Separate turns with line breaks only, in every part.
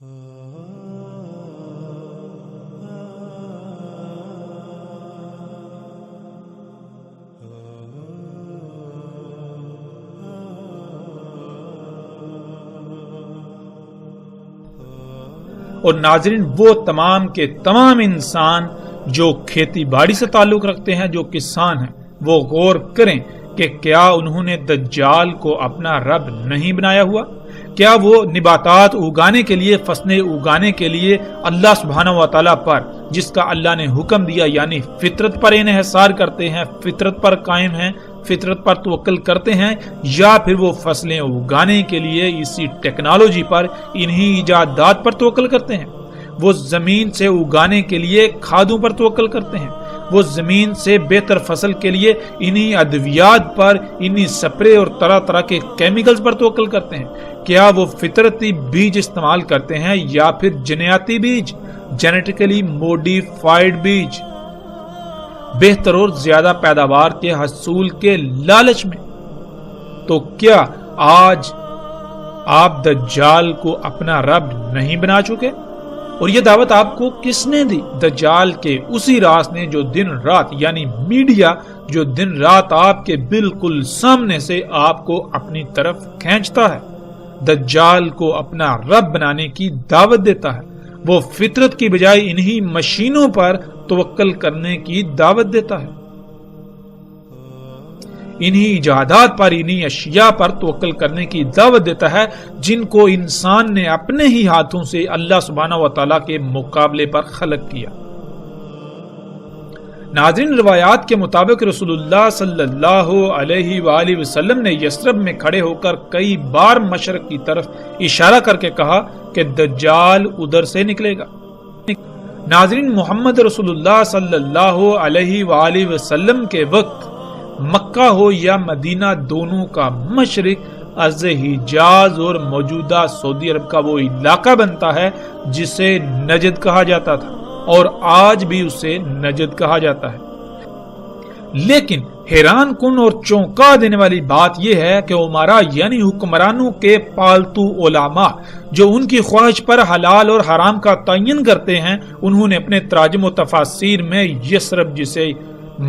اور ناظرین، وہ تمام کے تمام انسان جو کھیتی باڑی سے تعلق رکھتے ہیں، جو کسان ہیں، وہ غور کریں کہ کیا انہوں نے دجال کو اپنا رب نہیں بنایا ہوا؟ کیا وہ نباتات اگانے کے لیے، فصلیں اگانے کے لیے اللہ سبحانہ و تعالیٰ پر، جس کا اللہ نے حکم دیا، یعنی فطرت پر انحصار کرتے ہیں، فطرت پر قائم ہیں، فطرت پر توکل کرتے ہیں، یا پھر وہ فصلیں اگانے کے لیے اسی ٹیکنالوجی پر، انہی ایجادات پر توکل کرتے ہیں؟ وہ زمین سے اگانے کے لیے کھادوں پر توکل کرتے ہیں، وہ زمین سے بہتر فصل کے لیے انہی ادویات پر، انہی سپرے اور طرح طرح کے کیمیکلز پر توکل کرتے ہیں؟ کیا وہ فطرتی بیج استعمال کرتے ہیں یا پھر جنیاتی بیج، جینیٹیکلی موڈیفائیڈ بیج، بہتر اور زیادہ پیداوار کے حصول کے لالچ میں؟ تو کیا آج آپ دجال کو اپنا رب نہیں بنا چکے؟ اور یہ دعوت آپ کو کس نے دی؟ دجال کے اسی راز نے جو دن رات، یعنی میڈیا، جو دن رات آپ کے بالکل سامنے سے آپ کو اپنی طرف کھینچتا ہے، دجال کو اپنا رب بنانے کی دعوت دیتا ہے، وہ فطرت کی بجائے انہی مشینوں پر توکل کرنے کی دعوت دیتا ہے، انہی ایجادات پر، انہی اشیاء پر توکل کرنے کی دعوت دیتا ہے جن کو انسان نے اپنے ہی ہاتھوں سے اللہ سبحانہ و تعالیٰ کے مقابلے پر خلق کیا۔ ناظرین، روایات کے مطابق رسول اللہ صلی اللہ علیہ وآلہ وسلم نے یثرب میں کھڑے ہو کر کئی بار مشرق کی طرف اشارہ کر کے کہا کہ دجال ادھر سے نکلے گا۔ ناظرین، محمد رسول اللہ صلی اللہ علیہ وآلہ وسلم کے وقت مکہ ہو یا مدینہ، دونوں کا مشرق از حجاز اور موجودہ سعودی عرب کا وہ علاقہ بنتا ہے جسے نجد کہا جاتا تھا، اور آج بھی اسے نجد کہا جاتا ہے۔ لیکن حیران کن اور چونکا دینے والی بات یہ ہے کہ عمرا، یعنی حکمرانوں کے پالتو علماء، جو ان کی خواہش پر حلال اور حرام کا تعین کرتے ہیں، انہوں نے اپنے تراجم و تفاسیر میں یثرب، جسے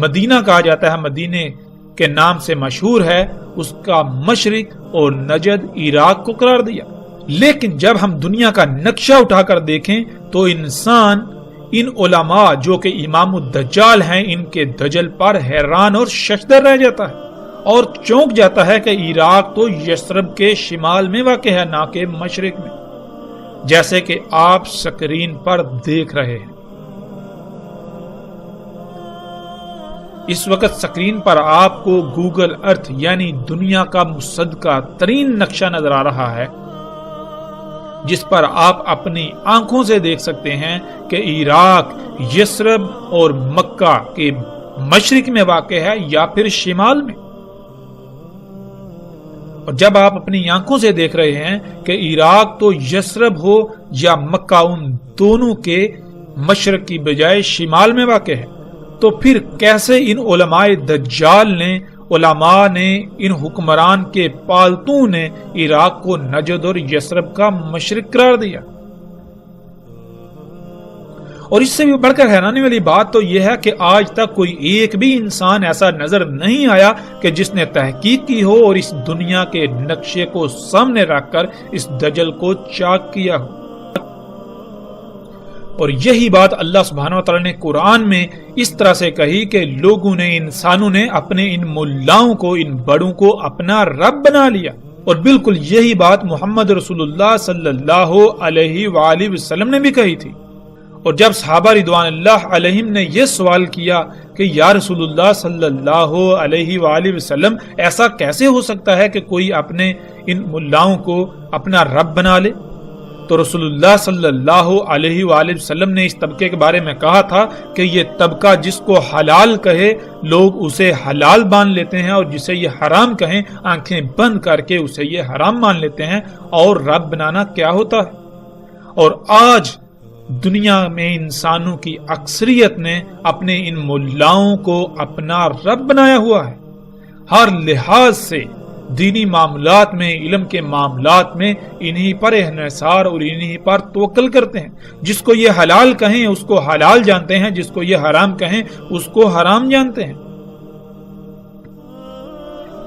مدینہ کہا جاتا ہے، مدینے کے نام سے مشہور ہے، اس کا مشرق اور نجد عراق کو قرار دیا۔ لیکن جب ہم دنیا کا نقشہ اٹھا کر دیکھیں تو انسان ان علماء جو کہ امام الدجال ہیں، ان کے دجل پر حیران اور ششدر رہ جاتا ہے اور چونک جاتا ہے کہ عراق تو یثرب کے شمال میں واقع ہے، نہ کہ مشرق میں، جیسے کہ آپ سکرین پر دیکھ رہے ہیں۔ اس وقت سکرین پر آپ کو گوگل ارتھ، یعنی دنیا کا مصدقہ ترین نقشہ نظر آ رہا ہے، جس پر آپ اپنی آنکھوں سے دیکھ سکتے ہیں کہ عراق یثرب اور مکہ کے مشرق میں واقع ہے یا پھر شمال میں۔ اور جب آپ اپنی آنکھوں سے دیکھ رہے ہیں کہ عراق تو یثرب ہو یا مکہ ان دونوں کے مشرق کی بجائے شمال میں واقع ہے، تو پھر کیسے ان علماء دجال نے، علماء نے، ان حکمران کے پالتوں نے عراق کو نجد اور یثرب کا مشرق قرار دیا؟ اور اس سے بھی بڑھ کر حیرانی والی بات تو یہ ہے کہ آج تک کوئی ایک بھی انسان ایسا نظر نہیں آیا کہ جس نے تحقیق کی ہو اور اس دنیا کے نقشے کو سامنے رکھ کر اس دجل کو چاک کیا ہو۔ اور یہی بات اللہ سبحانہ و تعالیٰ نے قرآن میں اس طرح سے کہی کہ لوگوں نے، انسانوں نے اپنے ان ملاؤں کو، ان بڑوں کو اپنا رب بنا لیا۔ اور بالکل یہی بات محمد رسول اللہ صلی اللہ علیہ وآلہ وسلم نے بھی کہی تھی۔ اور جب صحابہ رضوان اللہ علیہم نے یہ سوال کیا کہ یا رسول اللہ صلی اللہ علیہ وآلہ وسلم، ایسا کیسے ہو سکتا ہے کہ کوئی اپنے ان ملاؤں کو اپنا رب بنا لے؟ تو رسول اللہ صلی اللہ علیہ وآلہ وسلم نے اس طبقے کے بارے میں کہا تھا کہ یہ طبقہ جس کو حلال کہے لوگ اسے حلال مان لیتے ہیں، اور جسے یہ حرام کہیں آنکھیں بند کر کے اسے یہ حرام مان لیتے ہیں۔ اور رب بنانا کیا ہوتا ہے؟ اور آج دنیا میں انسانوں کی اکثریت نے اپنے ان ملاؤں کو اپنا رب بنایا ہوا ہے۔ ہر لحاظ سے دینی معاملات میں، علم کے معاملات میں انہی پر انحصار اور انہی پر توکل کرتے ہیں۔ جس کو یہ حلال کہیں اس کو حلال جانتے ہیں، جس کو یہ حرام کہیں اس کو حرام جانتے ہیں۔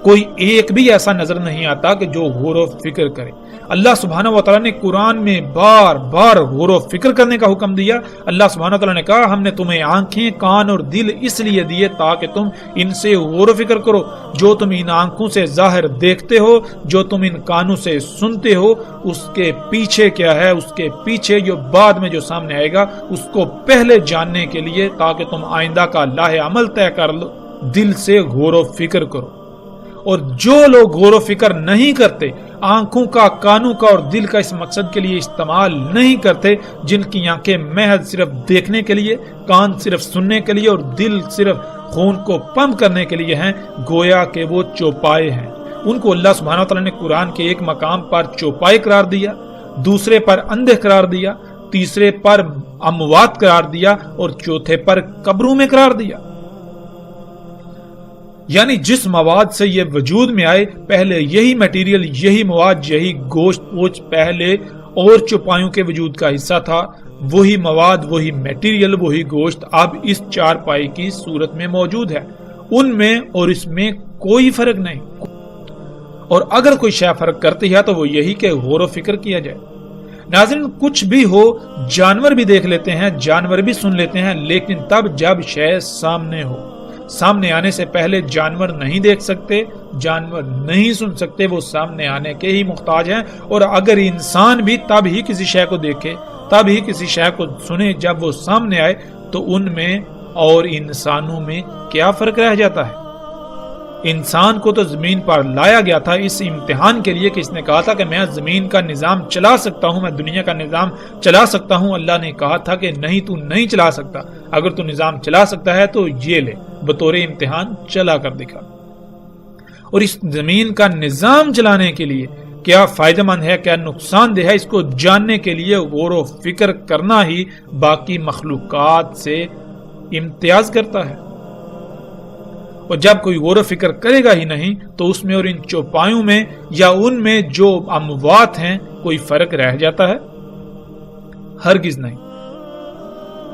کوئی ایک بھی ایسا نظر نہیں آتا کہ جو غور و فکر کرے۔ اللہ سبحانہ و تعالیٰ نے قرآن میں بار بار غور و فکر کرنے کا حکم دیا۔ اللہ سبحانہ و تعالیٰ نے کہا ہم نے تمہیں آنکھیں، کان اور دل اس لیے دیے تاکہ تم ان سے غور و فکر کرو۔ جو تم ان آنکھوں سے ظاہر دیکھتے ہو، جو تم ان کانوں سے سنتے ہو، اس کے پیچھے کیا ہے، اس کے پیچھے جو بعد میں جو سامنے آئے گا اس کو پہلے جاننے کے لیے، تاکہ تم آئندہ کا لاہ عمل طے کر لو۔ دل سے غور و فکر کرو۔ اور جو لوگ غور و فکر نہیں کرتے، آنکھوں کا، کانوں کا اور دل کا اس مقصد کے لیے استعمال نہیں کرتے، جن کی آنکھیں محض صرف دیکھنے کے لیے، کان صرف سننے کے لیے اور دل صرف خون کو پمپ کرنے کے لیے ہیں، گویا کہ وہ چوپائے ہیں۔ ان کو اللہ سبحانہ و تعالیٰ نے قرآن کے ایک مقام پر چوپائے قرار دیا، دوسرے پر اندھے قرار دیا، تیسرے پر اموات قرار دیا اور چوتھے پر قبروں میں قرار دیا۔ یعنی جس مواد سے یہ وجود میں آئے، پہلے یہی میٹیریل، یہی مواد، یہی گوشت پوچھ پہلے اور چوپایوں کے وجود کا حصہ تھا، وہی مواد، وہی میٹیریل، وہی گوشت اب اس چارپائی کی صورت میں موجود ہے۔ ان میں اور اس میں کوئی فرق نہیں، اور اگر کوئی شے فرق کرتی ہے تو وہ یہی کہ غور و فکر کیا جائے۔ ناظرین، کچھ بھی ہو، جانور بھی دیکھ لیتے ہیں، جانور بھی سن لیتے ہیں، لیکن تب جب شے سامنے ہو۔ سامنے آنے سے پہلے جانور نہیں دیکھ سکتے، جانور نہیں سن سکتے، وہ سامنے آنے کے ہی محتاج ہیں۔ اور اگر انسان بھی تب ہی کسی شے کو دیکھے، تب ہی کسی شے کو سنے جب وہ سامنے آئے، تو ان میں اور انسانوں میں کیا فرق رہ جاتا ہے؟ انسان کو تو زمین پر لایا گیا تھا اس امتحان کے لیے کہ اس نے کہا تھا کہ میں زمین کا نظام چلا سکتا ہوں، میں دنیا کا نظام چلا سکتا ہوں۔ اللہ نے کہا تھا کہ نہیں، تو نہیں چلا سکتا، اگر تو نظام چلا سکتا ہے تو یہ لے، بطور امتحان چلا کر دکھا۔ اور اس زمین کا نظام چلانے کے لیے کیا فائدہ مند ہے، کیا نقصان دہ ہے، اس کو جاننے کے لیے غور و فکر کرنا ہی باقی مخلوقات سے امتیاز کرتا ہے۔ اور جب کوئی غور و فکر کرے گا ہی نہیں تو اس میں اور ان چوپایوں میں یا ان میں جو اموات ہیں کوئی فرق رہ جاتا ہے؟ ہرگز نہیں۔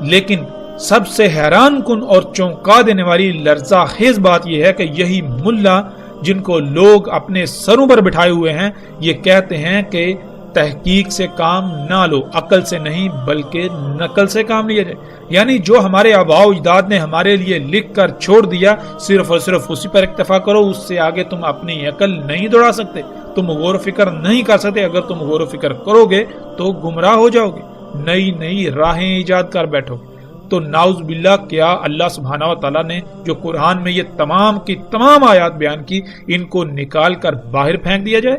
لیکن سب سے حیران کن اور چونکا دینے والی لرزہ خیز بات یہ ہے کہ یہی ملا جن کو لوگ اپنے سروں پر بٹھائے ہوئے ہیں، یہ کہتے ہیں کہ تحقیق سے کام نہ لو، عقل سے نہیں بلکہ نقل سے کام لیا جائے۔ یعنی جو ہمارے آباء و اجداد نے ہمارے لیے لکھ کر چھوڑ دیا، صرف اور صرف اسی پر اکتفا کرو، اس سے آگے تم اپنی عقل نہیں دوڑا سکتے، تم غور و فکر نہیں کر سکتے۔ اگر تم غور و فکر کرو گے تو گمراہ ہو جاؤ گے، نئی نئی راہیں ایجاد کر بیٹھو گے۔ تو نعوذ باللہ، کیا اللہ سبحانہ و تعالیٰ نے جو قرآن میں یہ تمام کی تمام آیات بیان کی، ان کو نکال کر باہر پھینک دیا جائے؟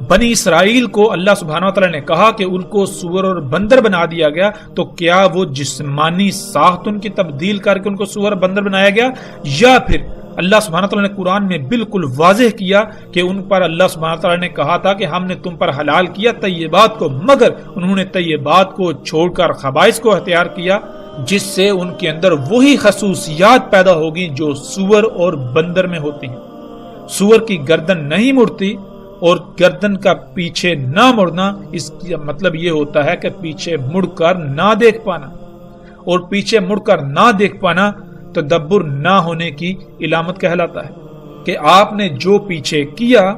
بنی اسرائیل کو اللہ سبحانہ و تعالیٰ نے کہا کہ ان کو سور اور بندر بنا دیا گیا، تو کیا وہ جسمانی ساخت ان کی تبدیل کر کے ان کو سور بندر بنایا گیا، یا پھر اللہ سبحانہ و تعالیٰ نے قرآن میں بالکل واضح کیا کہ ان پر اللہ سبحانہ و تعالیٰ نے کہا تھا کہ ہم نے تم پر حلال کیا طیبات کو، مگر انہوں نے طیبات کو چھوڑ کر خبائث کو اختیار کیا، جس سے ان کے اندر وہی خصوصیات پیدا ہوگی جو سور اور بندر میں ہوتی ہیں۔ سور کی گردن نہیں مڑتی، اور گردن کا پیچھے نہ مڑنا، اس کا مطلب یہ ہوتا ہے کہ پیچھے مڑ کر نہ دیکھ پانا، اور پیچھے مڑ کر نہ دیکھ پانا تدبر نہ ہونے کی علامت کہلاتا ہے، کہ آپ نے جو پیچھے کیا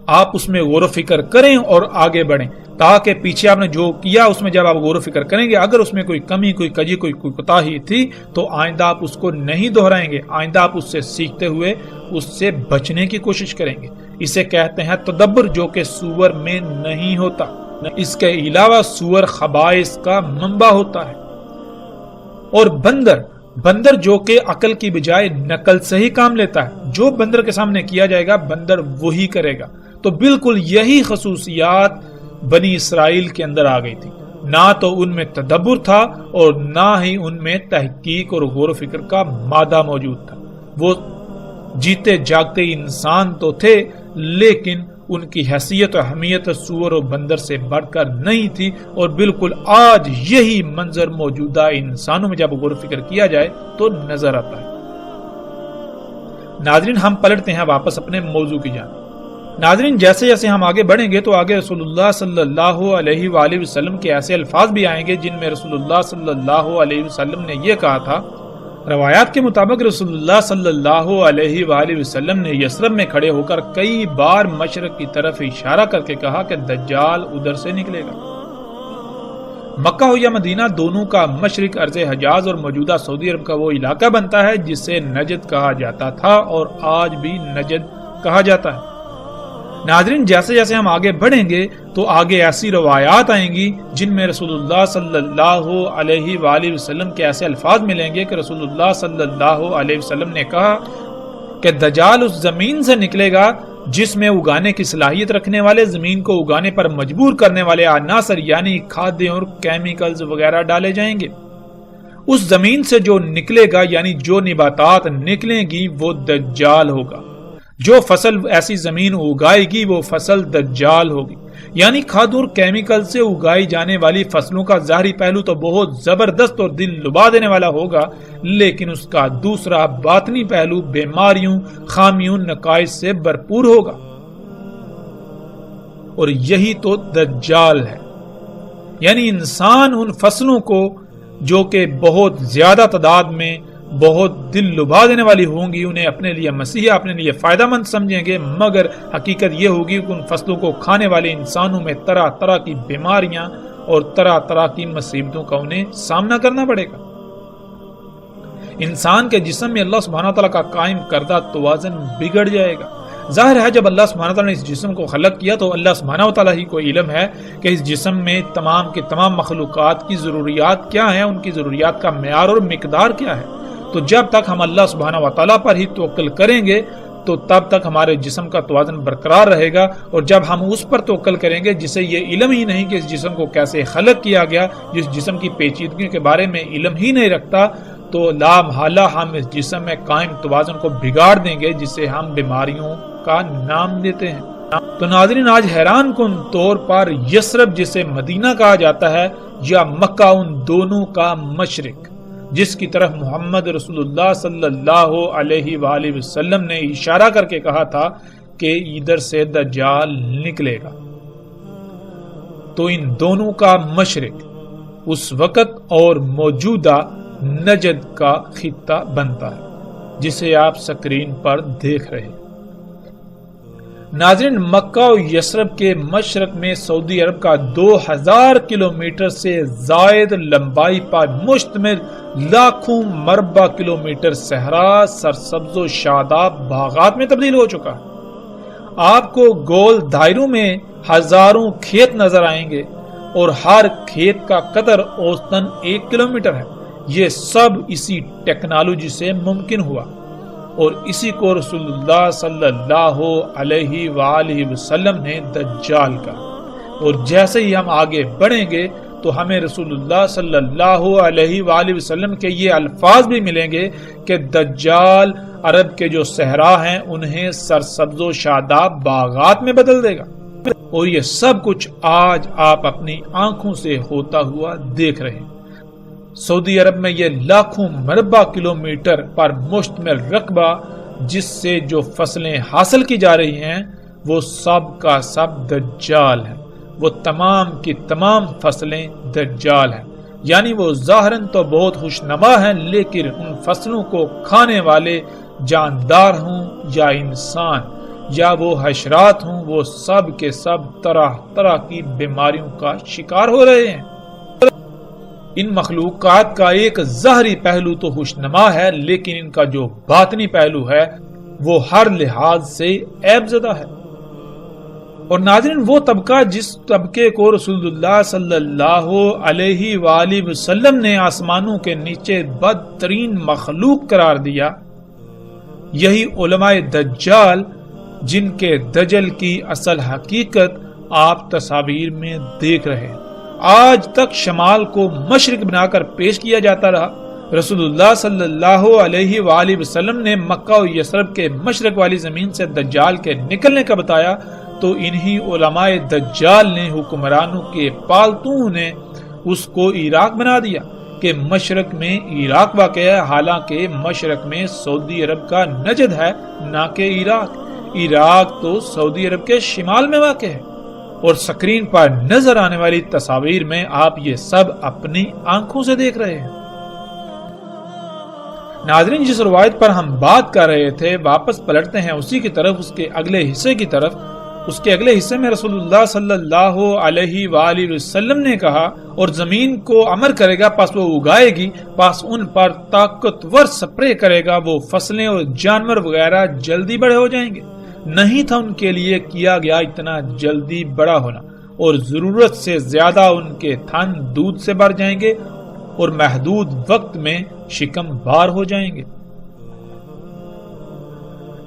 آپ اس میں غور و فکر کریں اور آگے بڑھیں، تاکہ پیچھے آپ نے جو کیا اس میں جب آپ غور و فکر کریں گے، اگر اس میں کوئی کمی، کوئی کجی، کوئی کوتاہی تھی تو آئندہ آپ اس کو نہیں دہرائیں گے، آئندہ آپ اس سے سیکھتے ہوئے اس سے بچنے کی کوشش کریں گے۔ اسے کہتے ہیں تدبر، جو کہ سور میں نہیں ہوتا۔ اس کے علاوہ سور خبائث کا منبع ہوتا ہے۔ اور بندر جو کہ عقل کی بجائے نقل سے ہی کام لیتا ہے، جو بندر کے سامنے کیا جائے گا بندر وہی کرے گا۔ تو بالکل یہی خصوصیات بنی اسرائیل کے اندر آ گئی تھی، نہ تو ان میں تدبر تھا اور نہ ہی ان میں تحقیق اور غور و فکر کا مادہ موجود تھا۔ وہ جیتے جاگتے انسان تو تھے، لیکن ان کی حیثیت و اہمیت سور و بندر سے بڑھ کر نہیں تھی، اور بالکل آج یہی منظر موجودہ انسانوں میں جب غور و فکر کیا جائے تو نظر آتا ہے۔ ناظرین، ہم پلٹتے ہیں واپس اپنے موضوع کی جانب۔ ناظرین جیسے جیسے ہم آگے بڑھیں گے تو آگے رسول اللہ صلی اللہ علیہ وآلہ وسلم کے ایسے الفاظ بھی آئیں گے جن میں رسول اللہ صلی اللہ علیہ وسلم نے یہ کہا تھا. روایات کے مطابق رسول اللہ صلی اللہ علیہ وآلہ وسلم نے یثرب میں کھڑے ہو کر کئی بار مشرق کی طرف اشارہ کر کے کہا کہ دجال ادھر سے نکلے گا. مکہ ہو یا مدینہ دونوں کا مشرق ارض حجاز اور موجودہ سعودی عرب کا وہ علاقہ بنتا ہے جسے نجد کہا جاتا تھا اور آج بھی نجد کہا جاتا ہے. ناظرین جیسے جیسے ہم آگے بڑھیں گے تو آگے ایسی روایات آئیں گی جن میں رسول اللہ صلی اللہ علیہ وآلہ وسلم کے ایسے الفاظ ملیں گے کہ رسول اللہ صلی اللہ علیہ وسلم نے کہا کہ دجال اس زمین سے نکلے گا جس میں اگانے کی صلاحیت رکھنے والے، زمین کو اگانے پر مجبور کرنے والے عناصر یعنی کھادیں اور کیمیکلز وغیرہ ڈالے جائیں گے. اس زمین سے جو نکلے گا یعنی جو نباتات نکلیں گی وہ دجال ہوگا. جو فصل ایسی زمین اگائے گی وہ فصل دجال ہوگی. یعنی کھاد اور کیمیکل سے اگائی جانے والی فصلوں کا ظاہری پہلو تو بہت زبردست اور دل لبا دینے والا ہوگا، لیکن اس کا دوسرا باطنی پہلو بیماریوں، خامیوں، نقائص سے بھرپور ہوگا. اور یہی تو دجال ہے. یعنی انسان ان فصلوں کو جو کہ بہت زیادہ تعداد میں بہت دل لبا دینے والی ہوں گی انہیں اپنے لیے مسیحا، اپنے لیے فائدہ مند سمجھیں گے، مگر حقیقت یہ ہوگی کہ ان فصلوں کو کھانے والے انسانوں میں طرح طرح کی بیماریاں اور طرح طرح کی مصیبتوں کا انہیں سامنا کرنا پڑے گا. انسان کے جسم میں اللہ سبحانہ وتعالیٰ کا قائم کردہ توازن بگڑ جائے گا. ظاہر ہے جب اللہ سبحانہ وتعالیٰ نے اس جسم کو خلق کیا تو اللہ سبحانہ وتعالیٰ ہی کو علم ہے کہ اس جسم میں تمام کے تمام مخلوقات کی ضروریات کیا ہیں، ان کی ضروریات کا معیار اور مقدار کیا ہے. تو جب تک ہم اللہ سبحانہ وتعالیٰ پر ہی توکل کریں گے تو تب تک ہمارے جسم کا توازن برقرار رہے گا. اور جب ہم اس پر توکل کریں گے جسے یہ علم ہی نہیں کہ اس جسم کو کیسے خلق کیا گیا، جس جسم کی پیچیدگیوں کے بارے میں علم ہی نہیں رکھتا، تو لا محالہ ہم اس جسم میں قائم توازن کو بگاڑ دیں گے جسے ہم بیماریوں کا نام دیتے ہیں. تو ناظرین آج حیران کن طور پر یثرب جسے مدینہ کہا جاتا ہے یا مکہ، ان دونوں کا مشرق جس کی طرف محمد رسول اللہ صلی اللہ علیہ وآلہ وسلم نے اشارہ کر کے کہا تھا کہ ادھر سے دجال نکلے گا، تو ان دونوں کا مشرق اس وقت اور موجودہ نجد کا خطہ بنتا ہے جسے آپ سکرین پر دیکھ رہے ہیں. ناظرین مکہ و یثرب کے مشرق میں سعودی عرب کا 2000 کلومیٹر سے زائد لمبائی پر مشتمل لاکھوں مربع کلومیٹر صحرا سرسبز و شاداب باغات میں تبدیل ہو چکا ہے. آپ کو گول دائروں میں ہزاروں کھیت نظر آئیں گے اور ہر کھیت کا قطر اوسطاً 1 کلومیٹر ہے. یہ سب اسی ٹیکنالوجی سے ممکن ہوا اور اسی کو رسول اللہ صلی اللہ علیہ وآلہ وسلم نے دجال کہا. اور جیسے ہی ہم آگے بڑھیں گے تو ہمیں رسول اللہ صلی اللہ علیہ وآلہ وسلم کے یہ الفاظ بھی ملیں گے کہ دجال عرب کے جو صحرا ہیں انہیں سرسبز و شاداب باغات میں بدل دے گا. اور یہ سب کچھ آج آپ اپنی آنکھوں سے ہوتا ہوا دیکھ رہے ہیں. سعودی عرب میں یہ لاکھوں مربع کلومیٹر پر مشتمل رقبہ جس سے جو فصلیں حاصل کی جا رہی ہیں وہ سب کا سب دجال ہے. وہ تمام کی تمام فصلیں دجال ہیں. یعنی وہ ظاہراً تو بہت خوشنما ہیں لیکن ان فصلوں کو کھانے والے جاندار ہوں یا انسان یا وہ حشرات ہوں، وہ سب کے سب طرح طرح کی بیماریوں کا شکار ہو رہے ہیں. ان مخلوقات کا ایک ظاہری پہلو تو خوشنما ہے لیکن ان کا جو باطنی پہلو ہے وہ ہر لحاظ سے عیب زدہ ہے. اور ناظرین وہ طبقہ جس طبقے کو رسول اللہ صلی اللہ علیہ وآلہ وسلم نے آسمانوں کے نیچے بدترین مخلوق قرار دیا، یہی علماء دجال جن کے دجل کی اصل حقیقت آپ تصاویر میں دیکھ رہے ہیں. آج تک شمال کو مشرق بنا کر پیش کیا جاتا رہا. رسول اللہ صلی اللہ علیہ وآلہ وسلم نے مکہ و یثرب کے مشرق والی زمین سے دجال کے نکلنے کا بتایا تو انہی علماء دجال نے حکمرانوں کے پالتو نے اس کو عراق بنا دیا کہ مشرق میں عراق واقع ہے، حالانکہ مشرق میں سعودی عرب کا نجد ہے نہ کہ عراق. عراق تو سعودی عرب کے شمال میں واقع ہے، اور سکرین پر نظر آنے والی تصاویر میں آپ یہ سب اپنی آنکھوں سے دیکھ رہے ہیں۔ ناظرین، جس روایت پر ہم بات کر رہے تھے واپس پلٹتے ہیں اسی کی طرف، اس کے اگلے حصے کی طرف۔ اس کے اگلے حصے میں رسول اللہ صلی اللہ علیہ وآلہ وسلم نے کہا، اور زمین کو امر کرے گا پس وہ اگائے گی، پس ان پر طاقتور سپرے کرے گا، وہ فصلیں اور جانور وغیرہ جلدی بڑے ہو جائیں گے۔ نہیں تھا ان کے لیے کیا گیا اتنا جلدی بڑا ہونا، اور ضرورت سے زیادہ ان کے تھن دودھ سے بھر جائیں گے اور محدود وقت میں شکم بار ہو جائیں گے۔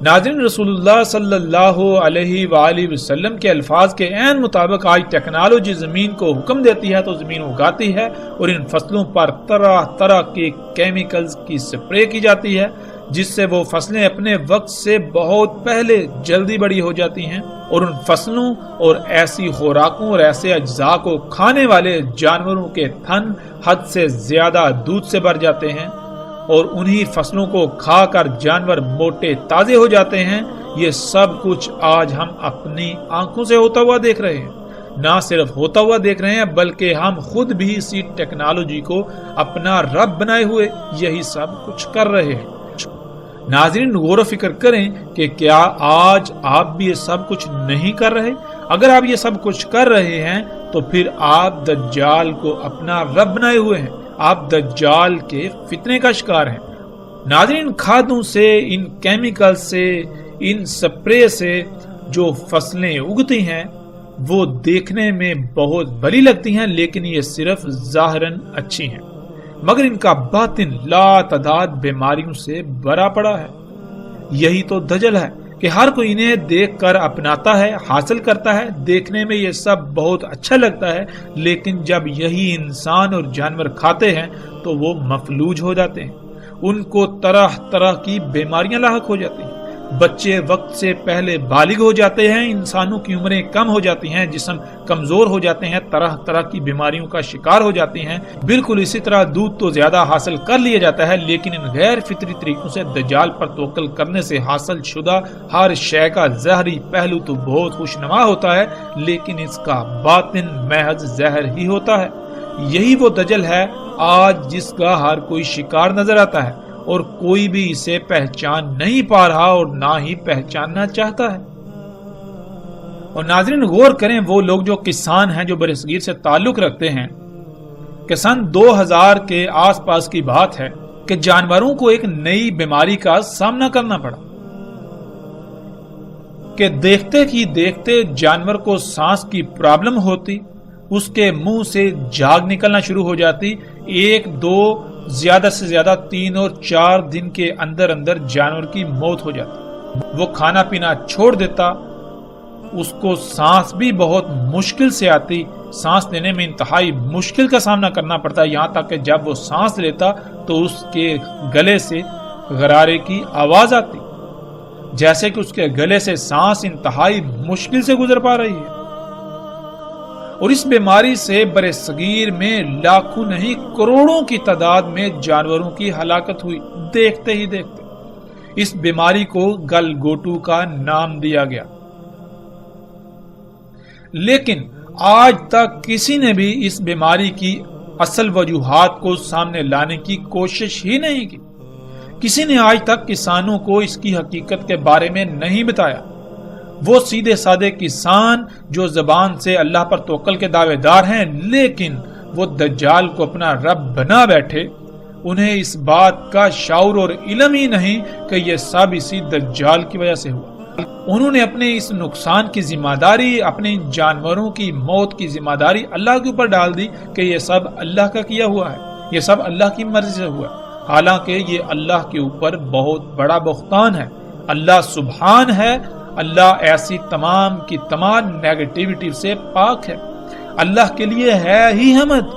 ناظرین، رسول اللہ صلی اللہ علیہ وآلہ وسلم کے الفاظ کے عین مطابق آج ٹیکنالوجی زمین کو حکم دیتی ہے تو زمین اگاتی ہے، اور ان فصلوں پر طرح طرح کے کیمیکلز کی سپرے کی جاتی ہے، جس سے وہ فصلیں اپنے وقت سے بہت پہلے جلدی بڑی ہو جاتی ہیں، اور ان فصلوں اور ایسی خوراکوں اور ایسے اجزاء کو کھانے والے جانوروں کے تھن حد سے زیادہ دودھ سے بھر جاتے ہیں، اور انہی فصلوں کو کھا کر جانور موٹے تازے ہو جاتے ہیں۔ یہ سب کچھ آج ہم اپنی آنکھوں سے ہوتا ہوا دیکھ رہے ہیں۔ نہ صرف ہوتا ہوا دیکھ رہے ہیں بلکہ ہم خود بھی اسی ٹیکنالوجی کو اپنا رب بنائے ہوئے یہی سب کچھ کر رہے ہیں۔ ناظرین، غور و فکر کریں کہ کیا آج آپ بھی یہ سب کچھ نہیں کر رہے؟ اگر آپ یہ سب کچھ کر رہے ہیں تو پھر آپ دجال کو اپنا رب بنائے ہوئے ہیں، آپ دجال کے فتنے کا شکار ہیں۔ ناظرین، کھادوں سے، ان کیمیکل سے، ان سپرے سے جو فصلیں اگتی ہیں وہ دیکھنے میں بہت بھلی لگتی ہیں، لیکن یہ صرف ظاہراً اچھی ہیں، مگر ان کا باطن لا تعداد بیماریوں سے بھرا پڑا ہے۔ یہی تو دجل ہے کہ ہر کوئی انہیں دیکھ کر اپناتا ہے، حاصل کرتا ہے، دیکھنے میں یہ سب بہت اچھا لگتا ہے، لیکن جب یہی انسان اور جانور کھاتے ہیں تو وہ مفلوج ہو جاتے ہیں، ان کو طرح طرح کی بیماریاں لاحق ہو جاتی ہیں، بچے وقت سے پہلے بالغ ہو جاتے ہیں، انسانوں کی عمریں کم ہو جاتی ہیں، جسم کمزور ہو جاتے ہیں، طرح طرح کی بیماریوں کا شکار ہو جاتی ہیں۔ بالکل اسی طرح دودھ تو زیادہ حاصل کر لیا جاتا ہے، لیکن ان غیر فطری طریقوں سے دجال پر توکل کرنے سے حاصل شدہ ہر شے کا ظاہری پہلو تو بہت خوشنما ہوتا ہے، لیکن اس کا باطن محض زہر ہی ہوتا ہے۔ یہی وہ دجل ہے آج جس کا ہر کوئی شکار نظر آتا ہے، اور کوئی بھی اسے پہچان نہیں پا رہا اور نہ ہی پہچاننا چاہتا ہے۔ اور ناظرین، غور کریں، وہ لوگ جو کسان ہیں، جو برصغیر سے تعلق رکھتے ہیں، کہ سن 2000 کے آس پاس کی بات ہے کہ جانوروں کو ایک نئی بیماری کا سامنا کرنا پڑا کہ دیکھتے ہی دیکھتے جانور کو سانس کی پرابلم ہوتی، اس کے منہ سے جھاگ نکلنا شروع ہو جاتی، 1 2 زیادہ سے زیادہ 3 اور 4 دن کے اندر اندر جانور کی موت ہو جاتی، وہ کھانا پینا چھوڑ دیتا، اس کو سانس بھی بہت مشکل سے آتی، سانس لینے میں انتہائی مشکل کا سامنا کرنا پڑتا، یہاں تک کہ جب وہ سانس لیتا تو اس کے گلے سے غرارے کی آواز آتی، جیسے کہ اس کے گلے سے سانس انتہائی مشکل سے گزر پا رہی ہے۔ اور اس بیماری سے برصغیر میں لاکھوں نہیں کروڑوں کی تعداد میں جانوروں کی ہلاکت ہوئی، دیکھتے ہی دیکھتے۔ اس بیماری کو گل گوٹو کا نام دیا گیا، لیکن آج تک کسی نے بھی اس بیماری کی اصل وجوہات کو سامنے لانے کی کوشش ہی نہیں کی۔ کسی نے آج تک کسانوں کو اس کی حقیقت کے بارے میں نہیں بتایا۔ وہ سیدھے سادے کسان جو زبان سے اللہ پر توکل کے دعوے دار ہیں، لیکن وہ دجال کو اپنا رب بنا بیٹھے، انہیں اس بات کا شعور اور علم ہی نہیں کہ یہ سب اسی دجال کی وجہ سے ہوا۔ انہوں نے اپنے اس نقصان کی ذمہ داری، اپنے جانوروں کی موت کی ذمہ داری اللہ کے اوپر ڈال دی کہ یہ سب اللہ کا کیا ہوا ہے، یہ سب اللہ کی مرضی سے ہوا ہے، حالانکہ یہ اللہ کے اوپر بہت بڑا بہتان ہے۔ اللہ سبحان ہے، اللہ ایسی تمام کی تمام نیگیٹیوٹی سے پاک ہے، اللہ کے لیے ہے ہی حمد،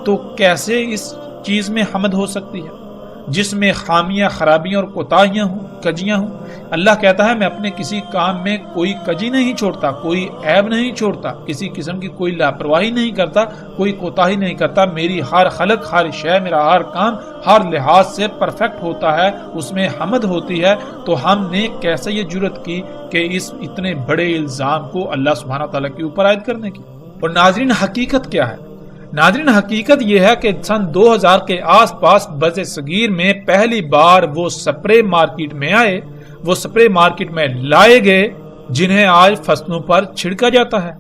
تو کیسے اس چیز میں حمد ہو سکتی ہے جس میں خامیاں، خرابیاں اور کوتاہیاں ہوں؟ کجیاں ہوں. اللہ کہتا ہے میں اپنے کسی کام میں کوئی کجی نہیں چھوڑتا, کوئی عیب نہیں چھوڑتا, کسی قسم کی کوئی لاپرواہی نہیں کرتا, کوئی کوتاہی نہیں کرتا. میری ہر خلق, ہر شے, میرا ہر کام ہر لحاظ سے پرفیکٹ ہوتا ہے, اس میں حمد ہوتی ہے. تو ہم نے کیسے یہ جرت کی کہ اس اتنے بڑے الزام کو اللہ سبحانہ تعالیٰ کے اوپر عائد کرنے کی. اور ناظرین حقیقت کیا ہے؟ ناظرین حقیقت یہ ہے کہ سن 2000 کے آس پاس بر صغیر میں پہلی بار وہ سپرے مارکیٹ میں آئے, وہ سپرے مارکیٹ میں لائے گئے جنہیں آج فصلوں پر چھڑکا جاتا ہے.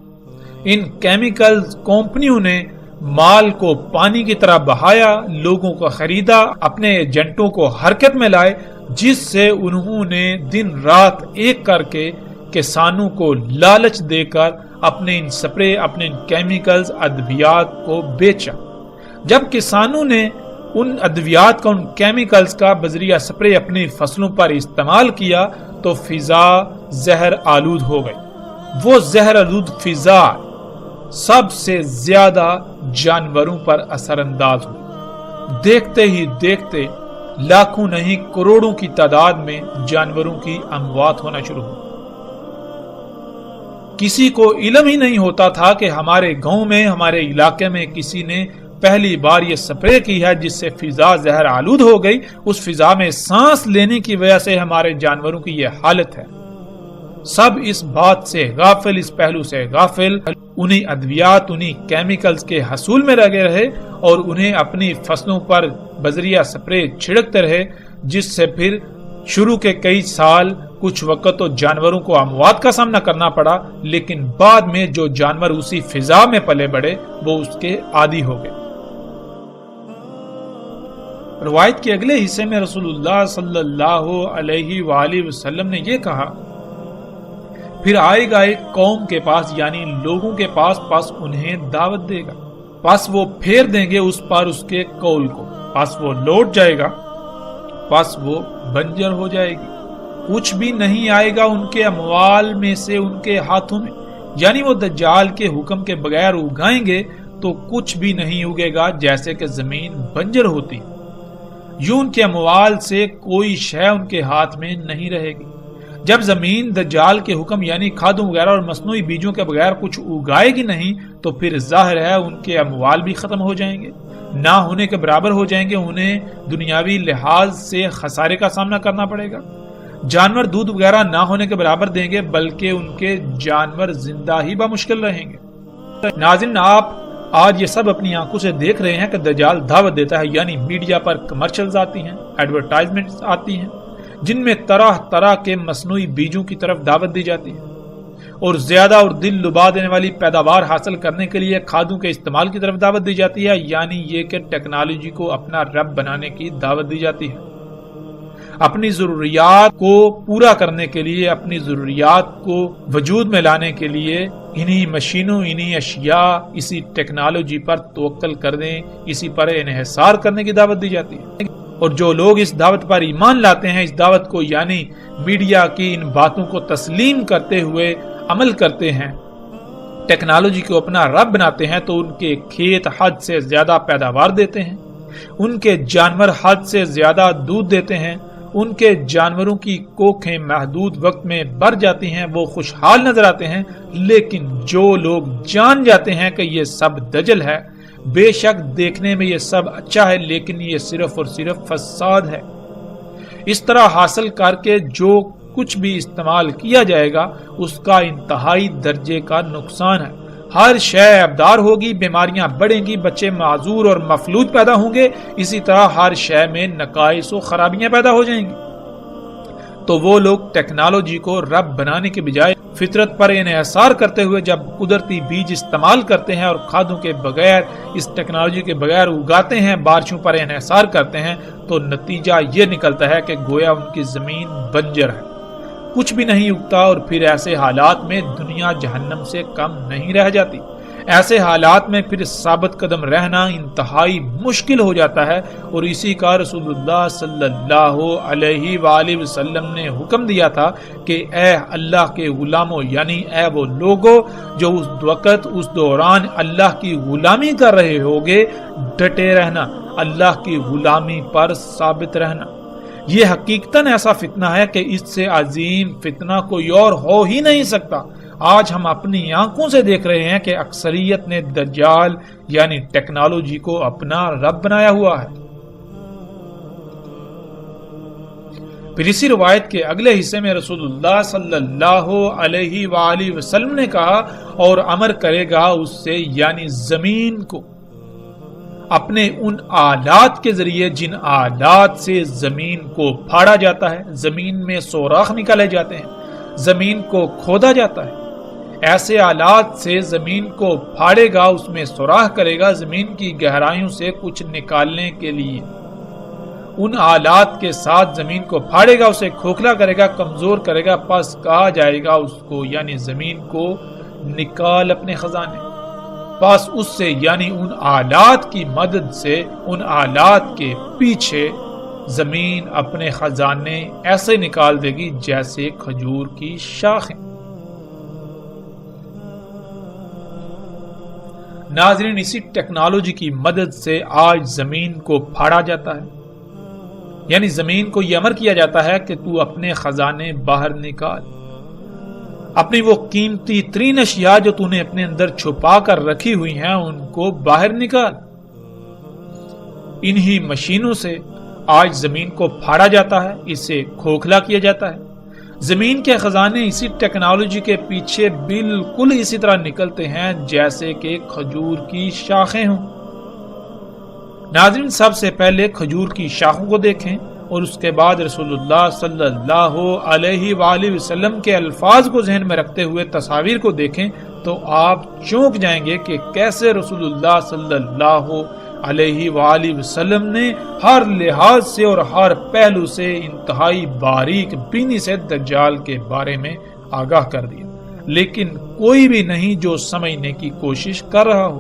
ان کیمیکل کمپنیوں نے مال کو پانی کی طرح بہایا, لوگوں کو خریدا, اپنے ایجنٹوں کو حرکت میں لائے, جس سے انہوں نے دن رات ایک کر کے کسانوں کو لالچ دے کر اپنے ان سپرے, اپنے ان کیمیکلز, ادویات کو بیچا. جب کسانوں نے ان ادویات کا, ان کیمیکلز کا بذریعہ سپرے اپنی فصلوں پر استعمال کیا تو فضا زہر آلود ہو گئی. وہ زہر آلود فضا سب سے زیادہ جانوروں پر اثر انداز ہوئی. دیکھتے ہی دیکھتے لاکھوں نہیں کروڑوں کی تعداد میں جانوروں کی اموات ہونا شروع ہوئی. کسی کو علم ہی نہیں ہوتا تھا کہ ہمارے گاؤں میں, ہمارے علاقے میں کسی نے پہلی بار یہ سپرے کی ہے جس سے فضا زہر آلود ہو گئی. اس فضا میں سانس لینے کی وجہ سے ہمارے جانوروں کی یہ حالت ہے. سب اس بات سے غافل, اس پہلو سے غافل, انہیں ادویات, انہیں کیمیکلز کے حصول میں لگے رہے اور انہیں اپنی فصلوں پر بذریعہ سپرے چھڑکتے رہے, جس سے پھر شروع کے کئی سال کچھ وقت تو جانوروں کو اموات کا سامنا کرنا پڑا, لیکن بعد میں جو جانور اسی فضا میں پلے بڑھے وہ اس کے عادی ہو گئے. روایت کے اگلے حصے میں رسول اللہ صلی اللہ علیہ وآلہ وسلم نے یہ کہا, پھر آئے گا ایک قوم کے پاس, یعنی لوگوں کے پاس انہیں دعوت دے گا, پس وہ پھیر دیں گے اس پر اس کے قول کو, پس وہ لوٹ جائے گا, پس وہ بنجر ہو جائے گی, کچھ بھی نہیں آئے گا ان کے اموال میں سے ان کے ہاتھوں میں. یعنی وہ دجال کے حکم کے بغیر اگائیں گے تو کچھ بھی نہیں اگے گا, جیسے کہ زمین بنجر ہوتی. یوں ان کے اموال سے کوئی شے ان کے ہاتھ میں نہیں رہے گی. جب زمین دجال کے حکم یعنی کھادوں وغیرہ اور مصنوعی بیجوں کے بغیر کچھ اگائے گی نہیں تو پھر ظاہر ہے ان کے اموال بھی ختم ہو جائیں گے, نہ ہونے کے برابر ہو جائیں گے. انہیں دنیاوی لحاظ سے خسارے کا سامنا کرنا پڑے گا. جانور دودھ وغیرہ نہ ہونے کے برابر دیں گے, بلکہ ان کے جانور زندہ ہی بمشکل رہیں گے. ناظرین, آپ آج یہ سب اپنی آنکھوں سے دیکھ رہے ہیں کہ دجال دعوت دیتا ہے, یعنی میڈیا پر کمرشلز آتی ہیں, ایڈورٹائزمنٹس آتی ہیں, جن میں طرح طرح کے مصنوعی بیجوں کی طرف دعوت دی جاتی ہے اور زیادہ اور دل لبا دینے والی پیداوار حاصل کرنے کے لیے کھادوں کے استعمال کی طرف دعوت دی جاتی ہے, یعنی یہ کہ ٹیکنالوجی کو اپنا رب بنانے کی دعوت دی جاتی ہے. اپنی ضروریات کو پورا کرنے کے لیے, اپنی ضروریات کو وجود میں لانے کے لیے انہی مشینوں, انہی اشیاء, اسی ٹیکنالوجی پر توکل کر دیں, اسی پر انحصار کرنے کی دعوت دی جاتی ہے. اور جو لوگ اس دعوت پر ایمان لاتے ہیں, اس دعوت کو یعنی میڈیا کی ان باتوں کو تسلیم کرتے ہوئے عمل کرتے ہیں, ٹیکنالوجی کو اپنا رب بناتے ہیں, تو ان کے کھیت حد سے زیادہ پیداوار دیتے ہیں, ان کے جانور حد سے زیادہ دودھ دیتے ہیں, ان کے جانوروں کی کوکھیں محدود وقت میں بڑھ جاتی ہیں, وہ خوشحال نظر آتے ہیں. لیکن جو لوگ جان جاتے ہیں کہ یہ سب دجل ہے, بے شک دیکھنے میں یہ سب اچھا ہے, لیکن یہ صرف اور صرف فساد ہے, اس طرح حاصل کر کے جو کچھ بھی استعمال کیا جائے گا اس کا انتہائی درجے کا نقصان ہے. ہر شے ابدار ہوگی, بیماریاں بڑھیں گی, بچے معذور اور مفلوج پیدا ہوں گے, اسی طرح ہر شے میں نقائص و خرابیاں پیدا ہو جائیں گی. تو وہ لوگ ٹیکنالوجی کو رب بنانے کے بجائے فطرت پر انحصار کرتے ہوئے جب قدرتی بیج استعمال کرتے ہیں اور کھادوں کے بغیر, اس ٹیکنالوجی کے بغیر اگاتے ہیں, بارشوں پر انحصار کرتے ہیں, تو نتیجہ یہ نکلتا ہے کہ گویا ان کی زمین بنجر ہے, کچھ بھی نہیں اگتا. اور پھر ایسے حالات میں دنیا جہنم سے کم نہیں رہ جاتی. ایسے حالات میں پھر ثابت قدم رہنا انتہائی مشکل ہو جاتا ہے, اور اسی کا رسول اللہ صلی اللہ علیہ وآلہ وسلم نے حکم دیا تھا کہ اے اللہ کے غلاموں, یعنی اے وہ لوگوں جو اس وقت, اس دوران اللہ کی غلامی کر رہے ہوگے, ڈٹے رہنا, اللہ کی غلامی پر ثابت رہنا. یہ حقیقتاً ایسا فتنہ ہے کہ اس سے عظیم فتنہ کوئی اور ہو ہی نہیں سکتا۔ آج ہم اپنی آنکھوں سے دیکھ رہے ہیں کہ اکثریت نے دجال یعنی ٹیکنالوجی کو اپنا رب بنایا ہوا ہے۔ پھر اسی روایت کے اگلے حصے میں رسول اللہ صلی اللہ علیہ وآلہ وسلم نے کہا، اور امر کرے گا اس سے یعنی زمین کو اپنے ان آلات کے ذریعے جن آلات سے زمین کو پھاڑا جاتا ہے، زمین میں سوراخ نکالے جاتے ہیں، زمین کو کھودا جاتا ہے، ایسے آلات سے زمین کو پھاڑے گا، اس میں سوراخ کرے گا زمین کی گہرائیوں سے کچھ نکالنے کے لیے، ان آلات کے ساتھ زمین کو پھاڑے گا، اسے کھوکھلا کرے گا، کمزور کرے گا، پس کہا جائے گا اس کو یعنی زمین کو نکال اپنے خزانے، پس اس سے یعنی ان آلات کی مدد سے ان آلات کے پیچھے زمین اپنے خزانے ایسے نکال دے گی جیسے کھجور کی شاخیں۔ ناظرین، اسی ٹیکنالوجی کی مدد سے آج زمین کو پھاڑا جاتا ہے، یعنی زمین کو یہ امر کیا جاتا ہے کہ تو اپنے خزانے باہر نکال، اپنی وہ قیمتی ترین اشیاء جو تو نے اپنے اندر چھپا کر رکھی ہوئی ہیں ان کو باہر نکال۔ انہی مشینوں سے آج زمین کو پھاڑا جاتا ہے، اسے کھوکھلا کیا جاتا ہے۔ زمین کے خزانے اسی ٹیکنالوجی کے پیچھے بالکل اسی طرح نکلتے ہیں جیسے کہ کھجور کی شاخیں ہوں۔ ناظرین، سب سے پہلے کھجور کی شاخوں کو دیکھیں اور اس کے بعد رسول اللہ صلی اللہ علیہ وآلہ وسلم کے الفاظ کو ذہن میں رکھتے ہوئے تصاویر کو دیکھیں تو آپ چونک جائیں گے کہ کیسے رسول اللہ صلی اللہ علیہ وآلہ وسلم نے ہر لحاظ سے اور ہر پہلو سے انتہائی باریک بینی سے دجال کے بارے میں آگاہ کر دیا، لیکن کوئی بھی نہیں جو سمجھنے کی کوشش کر رہا ہو۔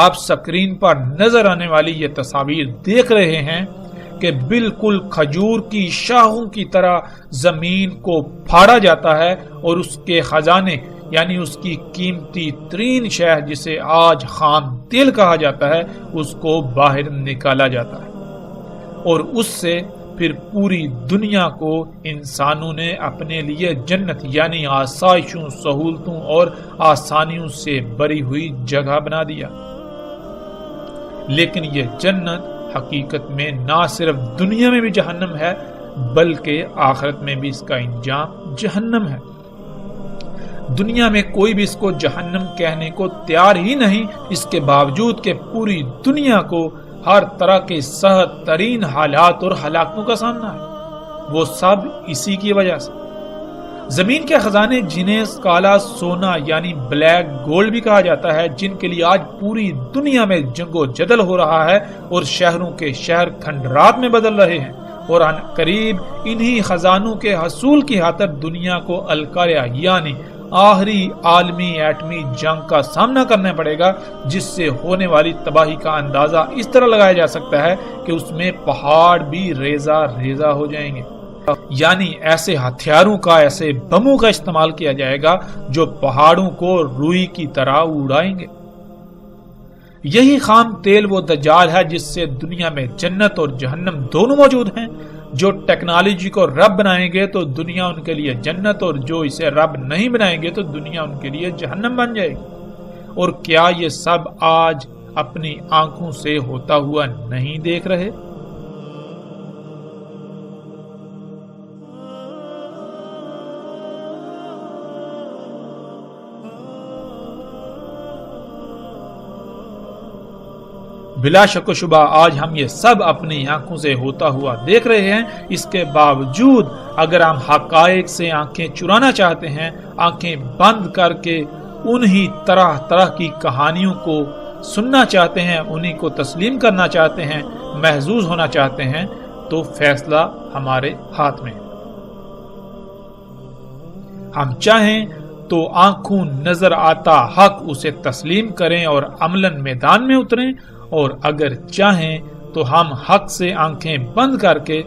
آپ سکرین پر نظر آنے والی یہ تصاویر دیکھ رہے ہیں کہ بالکل کھجور کی شاخوں کی طرح زمین کو پھاڑا جاتا ہے اور اس کے خزانے یعنی اس کی قیمتی ترین شے جسے آج خام تیل کہا جاتا ہے اس کو باہر نکالا جاتا ہے، اور اس سے پھر پوری دنیا کو انسانوں نے اپنے لیے جنت یعنی آسائشوں، سہولتوں اور آسانیوں سے بری ہوئی جگہ بنا دیا۔ لیکن یہ جنت حقیقت میں نہ صرف دنیا میں بھی جہنم ہے بلکہ آخرت میں بھی اس کا انجام جہنم ہے۔ دنیا میں کوئی بھی اس کو جہنم کہنے کو تیار ہی نہیں، اس کے باوجود کہ پوری دنیا کو ہر طرح کے سخت ترین حالات اور ہلاکتوں کا سامنا ہے، وہ سب اسی کی وجہ سے۔ زمین کے خزانے جنہیں کالا سونا یعنی بلیک گولڈ بھی کہا جاتا ہے، جن کے لیے آج پوری دنیا میں جنگ و جدل ہو رہا ہے اور شہروں کے شہر کھنڈرات میں بدل رہے ہیں، اور ان قریب انہی خزانوں کے حصول کی خاطر دنیا کو القاریہ یعنی آخری عالمی ایٹمی جنگ کا سامنا کرنا پڑے گا، جس سے ہونے والی تباہی کا اندازہ اس طرح لگایا جا سکتا ہے کہ اس میں پہاڑ بھی ریزہ ریزہ ہو جائیں گے، یعنی ایسے ہتھیاروں کا، ایسے بموں کا استعمال کیا جائے گا جو پہاڑوں کو روئی کی طرح اڑائیں گے۔ یہی خام تیل وہ دجال ہے جس سے دنیا میں جنت اور جہنم دونوں موجود ہیں۔ جو ٹیکنالوجی کو رب بنائیں گے تو دنیا ان کے لیے جنت، اور جو اسے رب نہیں بنائیں گے تو دنیا ان کے لیے جہنم بن جائے گی۔ اور کیا یہ سب آج اپنی آنکھوں سے ہوتا ہوا نہیں دیکھ رہے؟ بلا شک و شبہ آج ہم یہ سب اپنی آنکھوں سے ہوتا ہوا دیکھ رہے ہیں۔ اس کے باوجود اگر ہم حقائق سے آنکھیں چرانا چاہتے ہیں، آنکھیں بند کر کے انہی طرح طرح کی کہانیوں کو سننا چاہتے ہیں، انہی کو تسلیم کرنا چاہتے ہیں، محظوظ ہونا چاہتے ہیں، تو فیصلہ ہمارے ہاتھ میں ہے۔ ہم چاہیں تو آنکھوں نظر آتا حق اسے تسلیم کریں اور عملاً میدان میں اتریں، اور اگر چاہیں تو ہم حق سے آنکھیں بند کر کے